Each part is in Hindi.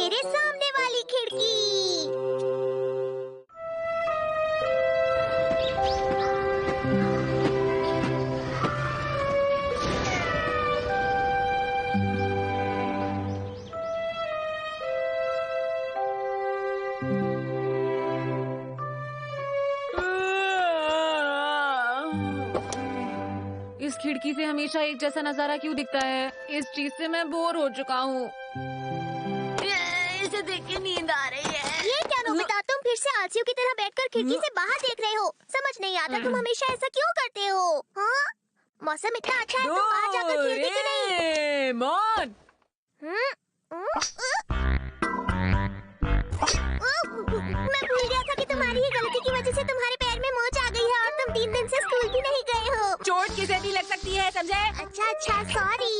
मेरे सामने वाली खिड़की। इस खिड़की से हमेशा एक जैसा नजारा क्यों दिखता है? इस चीज से मैं बोर हो चुका हूँ। इसे देख के नींद आ रही है। ये क्या नोबिता, तुम फिर से आलसियों की तरह बैठकर खिड़की से बाहर देख रहे हो? समझ नहीं आता तुम हमेशा ऐसा क्यों करते हो? हाँ? मौसम इतना अच्छा है, तुम बाहर जाकर खेलते क्यों नहीं? मौन! मैं भूल गया था कि तुम्हारी ही गलती की वजह से तुम्हारे पैर में मोच आ गई है और तुम 3 दिन से स्कूल भी नहीं गए हो। चोट किसे भी लग सकती है, समझे? अच्छा, सॉरी।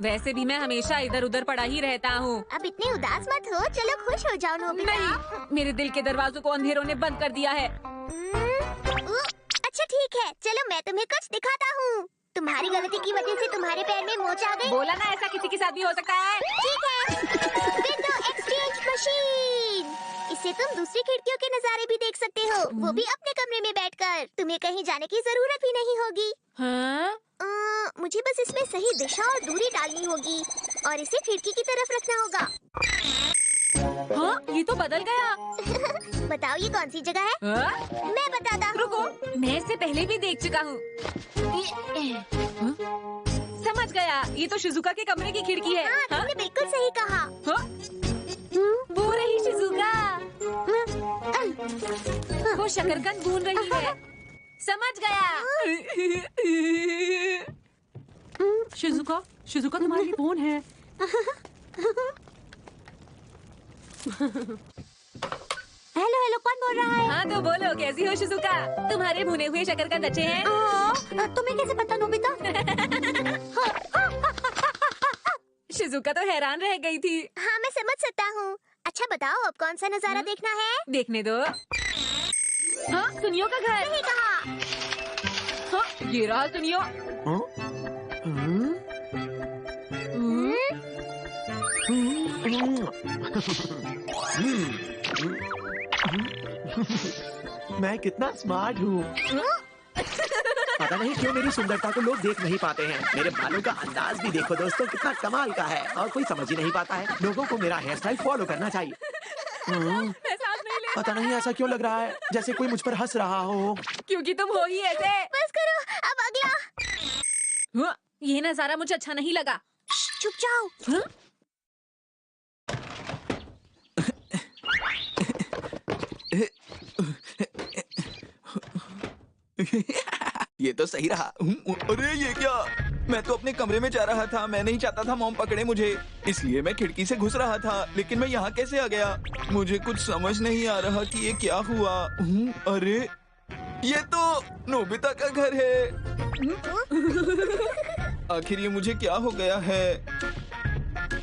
वैसे भी मैं हमेशा इधर उधर पड़ा ही रहता हूँ। अब इतने उदास मत हो, चलो खुश हो जाओ नोबिता। नहीं, मेरे दिल के दरवाजों को अंधेरों ने बंद कर दिया है। अच्छा ठीक है, चलो मैं तुम्हें कुछ दिखाता हूँ। तुम्हारी गलती की वजह से तुम्हारे पैर में मोच आ गई। बोला ना, ऐसा किसी के साथ भी हो सकता है। ठीक है, विंडो एक्सचेंज मशीन। इससे तुम दूसरी खिड़कियों के नजारे भी देख सकते हो, वो भी अपने कमरे में बैठकर। तुम्हें कहीं जाने की जरूरत भी नहीं होगी। हाँ? मुझे बस इसमें सही दिशा और दूरी डालनी होगी और इसे खिड़की की तरफ रखना होगा। हाँ, ये तो बदल गया। बताओ ये कौन सी जगह है? हाँ? मैं बताता हूँ। रुको, मैं इससे पहले भी देख चुका हूँ। समझ गया, ये तो शिजुका के कमरे की खिड़की है। हाँ, तुमने बिल्कुल सही कहा। हाँ? वो रही शिजुका, वो शकरकंद भून रही है। समझ गया। शिजुका, शिजुका तुम्हारी फोन है। हेलो हेलो, कौन बोल रहा है? हाँ तो बोलो, कैसी हो शिजुका? तुम्हारे भुने हुए शकरकंद अच्छे हैं? तुम्हें कैसे पता नोबिता? शिजुका तो हैरान रह गई थी। हाँ मैं समझ सकता हूँ। अच्छा बताओ अब कौन सा नजारा देखना है? देखने दो। हाँ, सुनियो का घर। सही कहा। हाँ, ये रहा सुनियो। मैं कितना स्मार्ट हूँ। पता नहीं क्यों मेरी सुंदरता को लोग देख नहीं पाते हैं। मेरे बालों का अंदाज भी देखो दोस्तों, कितना कमाल का है और कोई समझ ही नहीं पाता है। लोगों को मेरा हेयर स्टाइल फॉलो करना चाहिए। पता नहीं ऐसा क्यों लग रहा है जैसे कोई मुझ पर हंस रहा हो। क्योंकि तुम हो ही ऐसे। बस करो, अब अगला। हाँ, ये नजारा मुझे अच्छा नहीं लगा। चुप जाओ। हाँ? ये तो सही रहा। अरे ये क्या, मैं तो अपने कमरे में जा रहा था। मैं नहीं चाहता था मॉम पकड़े मुझे, इसलिए मैं खिड़की से घुस रहा था। लेकिन मैं यहाँ कैसे आ गया? मुझे कुछ समझ नहीं आ रहा कि ये क्या हुआ। अरे ये तो नोबिता का घर है। आखिर ये मुझे क्या हो गया है?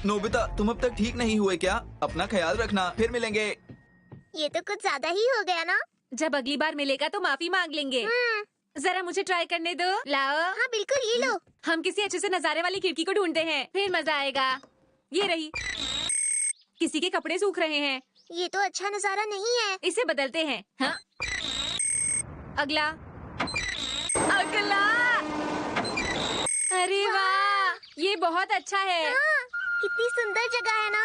नोबिता, तुम अब तक ठीक नहीं हुए क्या? अपना ख्याल रखना, फिर मिलेंगे। ये तो कुछ ज्यादा ही हो गया ना। जब अगली बार मिलेगा तो माफी मांग लेंगे। जरा मुझे ट्राई करने दो। लाओ। हाँ बिल्कुल, ये लो। हम किसी अच्छे से नजारे वाली खिड़की को ढूंढते हैं, फिर मजा आएगा। ये रही। किसी के कपड़े सूख रहे हैं। ये तो अच्छा नजारा नहीं है। इसे बदलते हैं। हाँ? अगला, अगला। अरे वाह, ये बहुत अच्छा है। हाँ, कितनी सुंदर जगह है ना।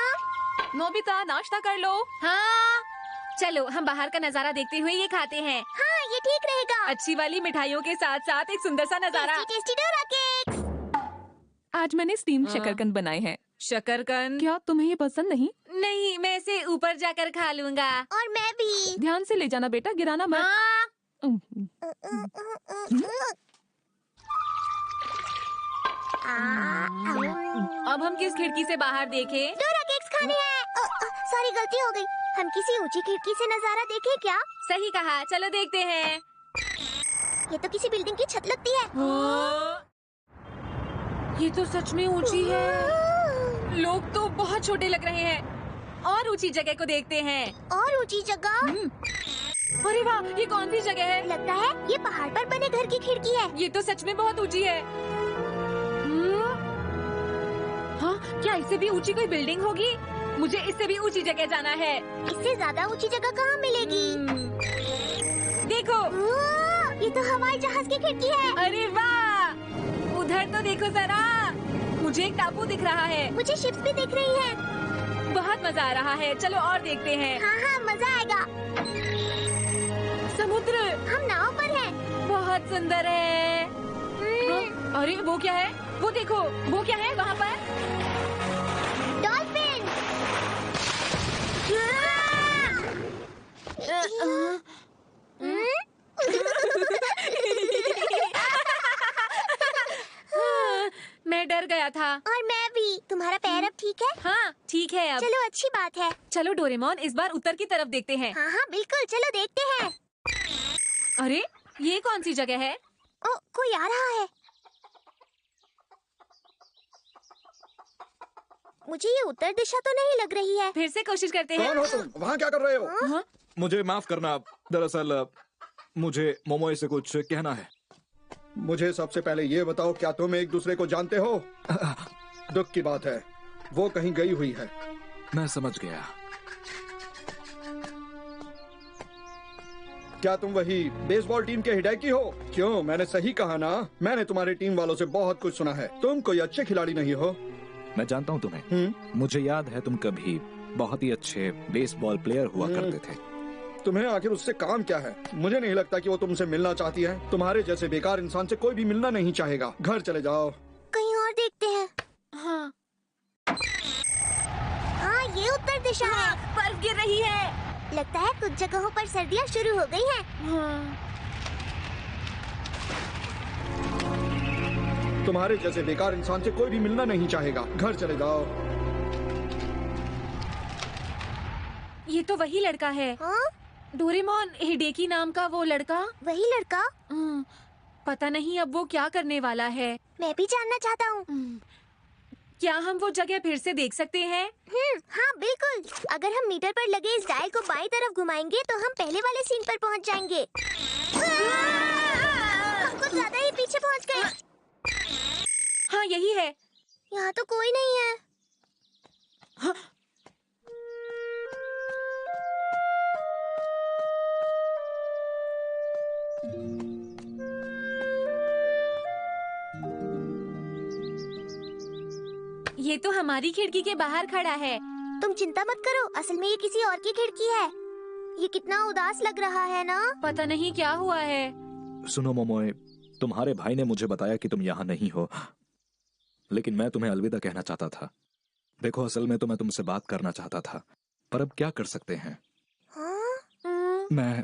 नोबिता, नाश्ता कर लो। हाँ, चलो हम बाहर का नजारा देखते हुए ये खाते हैं। हाँ ये ठीक रहेगा। अच्छी वाली मिठाइयों के साथ साथ एक सुंदर सा नजारा। टेस्टी डोरा केक्स। आज मैंने स्टीम्ड शकरकंद बनाए हैं। शकरकंद? क्या तुम्हें ये पसंद नहीं? नहीं, मैं इसे ऊपर जाकर खा लूंगा। और मैं भी। ध्यान से ले जाना बेटा, गिराना मत। हाँ। अब हम किस खिड़की से बाहर देखें? डोरा केक्स खाने हैं। सॉरी, गलती हो गई। हम किसी ऊंची खिड़की से नजारा देखें क्या? सही कहा, चलो देखते हैं। ये तो किसी बिल्डिंग की छत लगती है। ये तो सच में ऊंची है। लोग तो बहुत छोटे लग रहे हैं। और ऊंची जगह को देखते हैं। और ऊंची जगह? अरे वाह, ये कौन सी जगह है? लगता है ये पहाड़ पर बने घर की खिड़की है। ये तो सच में बहुत ऊंची है। हाँ, क्या इससे भी ऊंची कोई बिल्डिंग होगी? मुझे इससे भी ऊंची जगह जाना है। इससे ज्यादा ऊंची जगह कहाँ मिलेगी? देखो, ओह, ये तो हवाई जहाज की खिड़की है। अरे वाह! उधर तो देखो जरा, मुझे एक टापू दिख रहा है। मुझे शिप्स भी दिख रही हैं। बहुत मजा आ रहा है, चलो और देखते हैं। हाँ हाँ, मजा आएगा। समुद्र हम नाव पर हैं। बहुत सुंदर है। अरे वो क्या है? वो देखो, वो क्या है वहाँ पर? डॉल्फिन। मैं डर गया था। और मैं भी। तुम्हारा पैर अब ठीक है? हाँ, ठीक है अब। चलो, अच्छी बात है। चलो डोरेमोन, इस बार उत्तर की तरफ देखते हैं। हाँ हाँ, बिल्कुल, चलो देखते हैं। अरे, ये कौन सी जगह है? ओ, कोई आ रहा है। मुझे ये उत्तर दिशा तो नहीं लग रही है। फिर से कोशिश करते हैं। कौन हो तुम? वहाँ क्या कर रहे हो? हाँ? मुझे माफ करना, दरअसल मुझे मोमोए से कुछ कहना है। मुझे सबसे पहले ये बताओ, क्या तुम एक दूसरे को जानते हो? दुख की बात है, वो कहीं गई हुई है। मैं समझ गया। क्या तुम वही बेसबॉल टीम के हिडेकी हो? क्यों, मैंने सही कहा ना? मैंने तुम्हारी टीम वालों से बहुत कुछ सुना है। तुम कोई अच्छे खिलाड़ी नहीं हो। मैं जानता हूँ तुम्हें। मुझे याद है तुम कभी बहुत ही अच्छे बेसबॉल प्लेयर हुआ करते थे। तुम्हें आखिर उससे काम क्या है? मुझे नहीं लगता कि वो तुमसे मिलना चाहती है। तुम्हारे जैसे बेकार इंसान से कोई भी मिलना नहीं चाहेगा। घर चले जाओ। कहीं और देखते हैं। हाँ, हाँ, ये उत्तर दिशा है। बर्फ गिर रही है। लगता है कुछ जगहों पर सर्दियाँ शुरू हो गई हैं। हाँ। तुम्हारे जैसे बेकार इंसान से कोई भी मिलना नहीं चाहेगा। घर चले जाओ। ये तो वही लड़का है। हाँ? डोरेमोन, हिडेकी नाम का वो लड़का। वही लड़का? पता नहीं अब वो क्या करने वाला है। मैं भी जानना चाहता हूँ। क्या हम वो जगह फिर से देख सकते हैं? हाँ, बिल्कुल। अगर हम मीटर पर लगे इस डायल को बाईं तरफ घुमाएंगे तो हम पहले वाले सीन पर पहुँच जाएंगे। हम कुछ ज्यादा ही पीछे पहुँच गए। हाँ, यही है। यहाँ तो कोई नहीं है। हाँ। ये तो हमारी खिड़की के बाहर खड़ा है। तुम चिंता मत करो, असल में ये किसी और की खिड़की है। ये कितना उदास लग रहा है ना? पता नहीं क्या हुआ है। सुनो मोमोए, तुम्हारे भाई ने मुझे बताया कि तुम यहाँ नहीं हो, लेकिन मैं तुम्हें अलविदा कहना चाहता था। देखो, असल में तो मैं तुमसे बात करना चाहता था, पर अब क्या कर सकते हैं। हाँ? मैं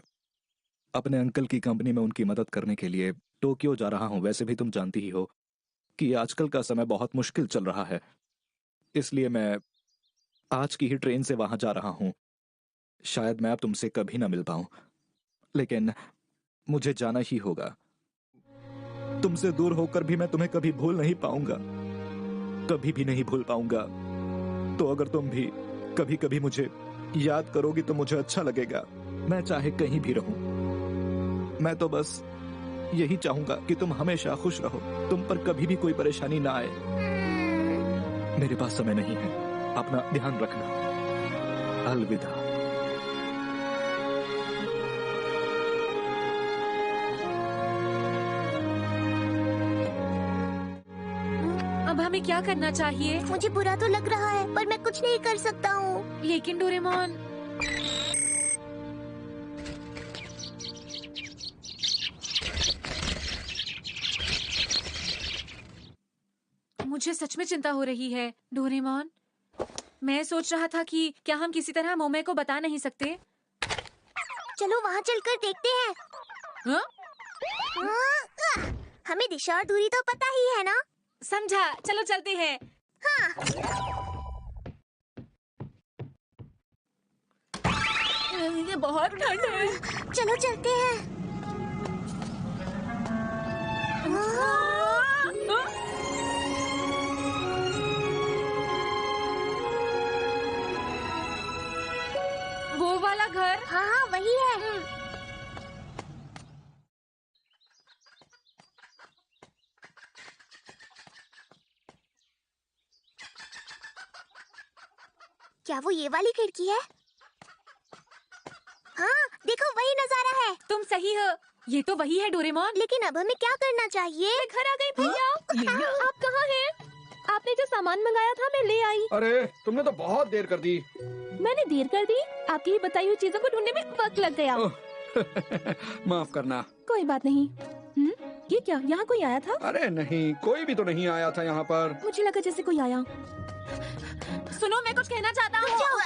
अपने अंकल की कंपनी में उनकी मदद करने के लिए टोक्यो जा रहा हूँ। वैसे भी तुम जानती ही हो कि आजकल का समय बहुत मुश्किल चल रहा है, इसलिए मैं आज की ही ट्रेन से वहां जा रहा हूँ। शायद मैं अब तुमसे कभी ना मिल पाऊं, लेकिन मुझे जाना ही होगा। तुमसे दूर होकर भी मैं तुम्हें कभी भूल नहीं पाऊंगा, कभी भी नहीं भूल पाऊंगा। तो अगर तुम भी कभी कभी मुझे याद करोगी तो मुझे अच्छा लगेगा। मैं चाहे कहीं भी रहूं, मैं तो बस यही चाहूंगा कि तुम हमेशा खुश रहो, तुम पर कभी भी कोई परेशानी ना आए। मेरे पास समय नहीं है, अपना ध्यान रखना। अलविदा। अब हमें क्या करना चाहिए? मुझे बुरा तो लग रहा है, पर मैं कुछ नहीं कर सकता हूँ। लेकिन डोरेमोन, मुझे सच में चिंता हो रही है। डोरेमोन, मैं सोच रहा था कि क्या हम किसी तरह मोमे को बता नहीं सकते? चलो वहाँ चलकर देखते हैं। हाँ? हमें दिशा और दूरी तो पता ही है ना? समझा, चलो चलते हैं। ये बहुत ठंड है। चलो चलते हैं। वो वाला घर? हाँ हाँ, वही है। क्या वो ये वाली खिड़की है? हाँ, देखो वही नजारा है। तुम सही हो, ये तो वही है डोरेमोन। लेकिन अब हमें क्या करना चाहिए? मैं घर आ गई भैया। आप कहाँ हैं? आपने जो सामान मंगाया था मैं ले आई। अरे तुमने तो बहुत देर कर दी। मैंने देर कर दी? आपकी ही बताई हुई चीजों को ढूंढने में वक्त लग गया। माफ करना। कोई बात नहीं। ये क्या, यहाँ कोई आया था? अरे नहीं, कोई भी तो नहीं आया था यहाँ पर। मुझे लगा जैसे कोई आया। सुनो, मैं कुछ कहना चाहता हूँ। क्या हुआ?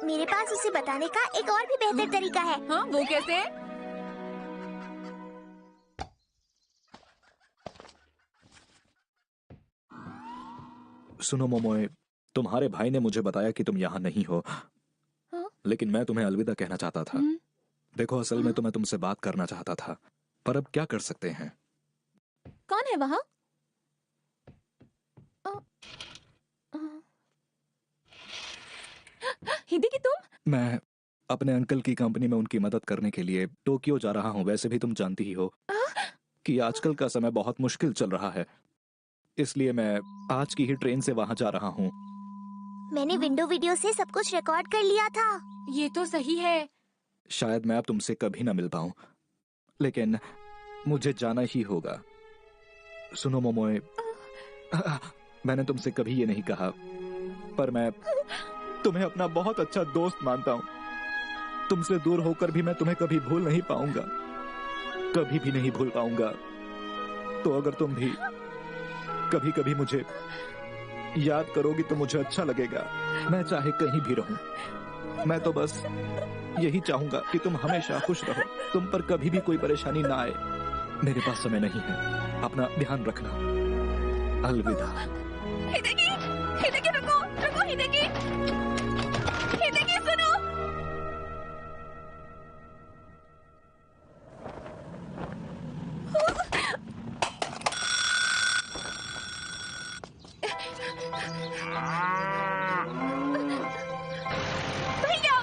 मेरे पास उसे बताने का एक और भी बेहतर तरीका है। हाँ, वो कैसे? सुनो मोमोए, तुम्हारे भाई ने मुझे बताया कि तुम यहाँ नहीं हो। हाँ? लेकिन मैं तुम्हें अलविदा कहना चाहता था। देखो, असल में तो मैं तुमसे बात करना चाहता था, पर अब क्या कर सकते हैं। कौन है वहाँ? हिदेकी तुम? मैं अपने अंकल की कंपनी में उनकी मदद करने के लिए टोक्यो जा रहा हूँ। वैसे भी तुम जानती ही हो कि आजकल का समय बहुत मुश्किल चल रहा है, इसलिए मैं आज की ही ट्रेन से वहाँ जा रहा हूँ। मैंने विंडो वीडियो से सब कुछ रिकॉर्ड कर लिया था। ये तो सही है। शायद मैं अब तुमसे कभी ना मिल पाऊं, लेकिन मुझे जाना ही होगा। सुनो मोमोए, मैंने तुमसे कभी ये नहीं कहा, पर मैं तुम्हें अपना बहुत अच्छा दोस्त मानता हूँ। तुमसे दूर होकर भी मैं तुम्हें कभी भूल नहीं पाऊंगा, कभी भी नहीं भूल पाऊंगा। तो अगर तुम भी कभी कभी मुझे याद करोगी तो मुझे अच्छा लगेगा। मैं चाहे कहीं भी रहूं, मैं तो बस यही चाहूंगा कि तुम हमेशा खुश रहो, तुम पर कभी भी कोई परेशानी ना आए। मेरे पास समय नहीं है, अपना ध्यान रखना। अलविदा। हिदेकी, हिदेकी रुको, रुको हिदेकी, हिदेकी सुनो। भैया,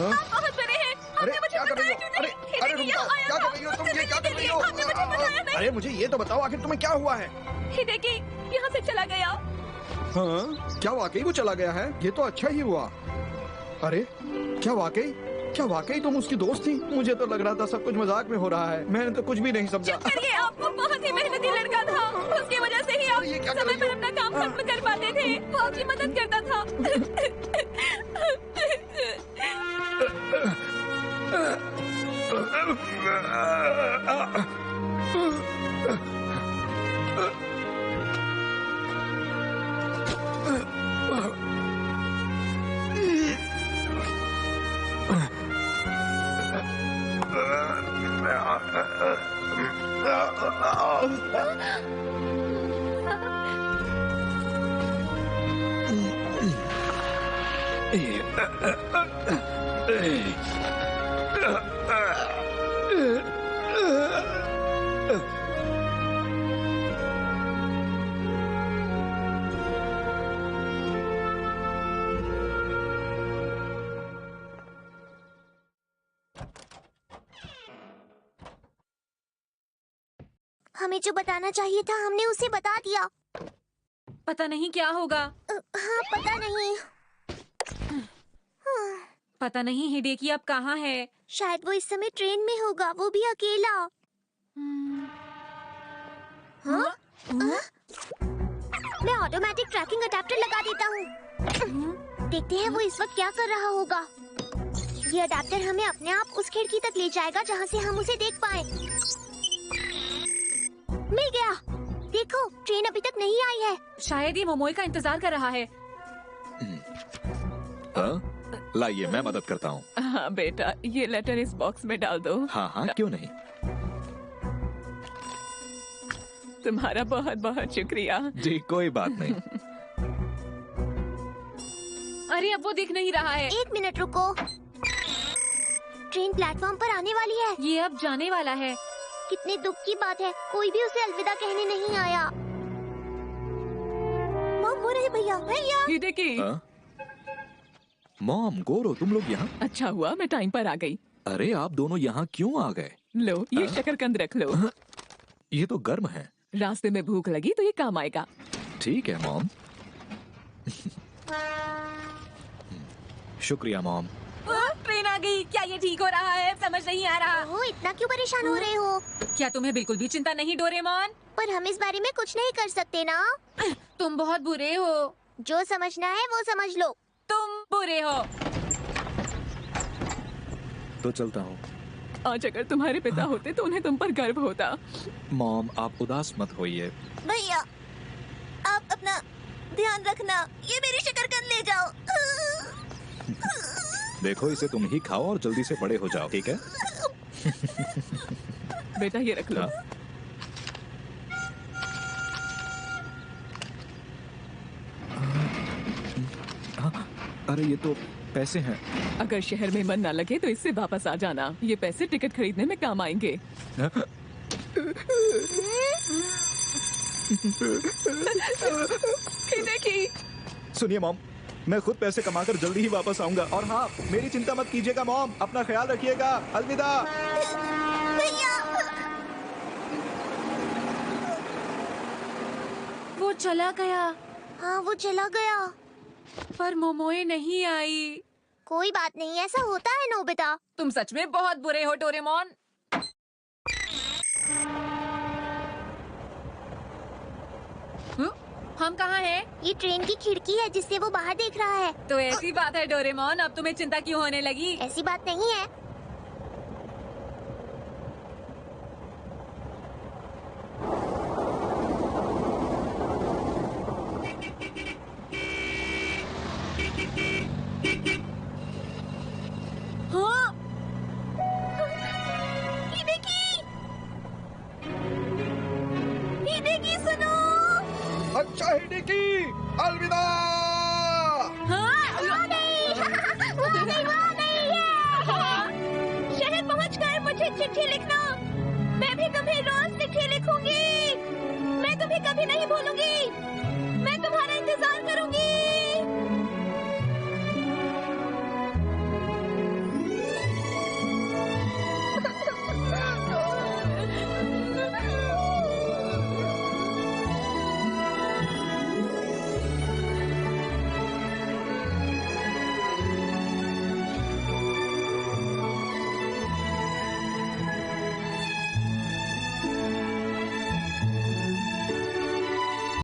आप बहुत बड़े हैं। अरे आपने मुझे क्या कर रही हो? बताया क्यों नहीं? अरे हिदेकी रुको, यहाँ आया क्या था। कर रही हो तुम? ये क्या कर रही हो? आपने मुझे बताया नहीं। अरे मुझे ये तो बताओ, आखिर तुम्हें क्या हुआ है? हिदेकी यहाँ से चला गया। हाँ, क्या वाकई वो चला गया है? ये तो अच्छा ही हुआ। अरे क्या वाकई तुम उसकी दोस्त थी? मुझे तो लग रहा था सब कुछ मजाक में हो रहा है। मैंने तो कुछ भी नहीं समझा। करिए, आपको बहुत ही मेहनती लड़का था। उसकी वजह से ही आप ये क्या कर समय रही पर हो? अपना काम खत्म कर पाते थे। वो आपकी मदद करता था। हमें जो बताना चाहिए था हमने उसे बता दिया। पता नहीं क्या होगा। हाँ, पता नहीं। पता नहीं हिडेकी अब कहाँ है। शायद वो इस समय ट्रेन में होगा, वो भी अकेला। हाँ? मैं ऑटोमेटिक ट्रैकिंग अडेप्टर लगा देता हूँ। देखते हैं वो इस वक्त क्या कर रहा होगा। ये अडेप्टर हमें अपने आप उस खिड़की तक ले जाएगा जहाँ से हम उसे देख पाए। मिल गया। देखो, ट्रेन अभी तक नहीं आई है। शायद ये मोमोए का इंतजार कर रहा है। हाँ? लाइए, मैं मदद करता हूँ। हाँ बेटा, ये लेटर इस बॉक्स में डाल दो। हाँ हाँ, क्यों नहीं। तुम्हारा बहुत बहुत शुक्रिया। जी कोई बात नहीं। अरे अब वो दिख नहीं रहा है। 1 मिनट रुको। ट्रेन प्लेटफॉर्म पर आने वाली है। ये अब जाने वाला है। कितने दुख की बात है, कोई भी उसे अलविदा कहने नहीं आया। मॉम, वो रहे भैया। भैया, हिदेकी, हाँ? मॉम, गोरो, तुम लोग यहाँ? अच्छा हुआ मैं टाइम पर आ गई। अरे आप दोनों यहाँ क्यों आ गए? लो, ये शकरकंद रख लो। ये तो गर्म है। रास्ते में भूख लगी तो ये काम आएगा। ठीक है मॉम। शुक्रिया मॉम। ट्रेन आ गई। क्या ये ठीक हो रहा है? समझ नहीं आ रहा। ओह, इतना क्यों परेशान हो रहे हो? क्या तुम्हें बिल्कुल भी चिंता नहीं डोरेमोन? पर हम इस बारे में कुछ नहीं कर सकते ना। तुम बहुत बुरे हो। जो समझना है वो समझ लो। तुम बुरे हो। तो चलता हूँ। आज अगर तुम्हारे पिता होते तो उन्हें तुम पर गर्व होता। मॉम, आप उदास मत होइए। भैया, आप अपना ध्यान रखना। ये मेरी शकरकंद ले जाओ। देखो, इसे तुम ही खाओ और जल्दी से बड़े हो जाओ, ठीक है? बेटा ये रख लो। हाँ। हाँ, अरे ये तो पैसे हैं। अगर शहर में मन ना लगे तो इससे वापस आ जाना। ये पैसे टिकट खरीदने में काम आएंगे। देखी। सुनिए मॉम, मैं खुद पैसे कमाकर जल्दी ही वापस आऊंगा। और हाँ, मेरी चिंता मत कीजिएगा मॉम। अपना ख्याल रखिएगा। अलविदा। वो चला गया। हाँ, वो चला गया। पर मोमोए नहीं आई। कोई बात नहीं, ऐसा होता है नोबिता। तुम सच में बहुत बुरे हो डोरेमोन। हम कहाँ हैं? ये ट्रेन की खिड़की है जिससे वो बाहर देख रहा है। तो ऐसी बात है डोरेमोन, अब तुम्हें चिंता क्यों होने लगी? ऐसी बात नहीं है। हाँ? हिडेकी, सुनो। अच्छा हिडेकी, अलविदा। वहाँ नहीं, वहाँ नहीं है। शहर पहुँचकर मुझे चिट्ठी लिखना। मैं भी तुम्हें रोज चिट्ठी लिखूंगी। मैं तुम्हें कभी नहीं भूलूंगी।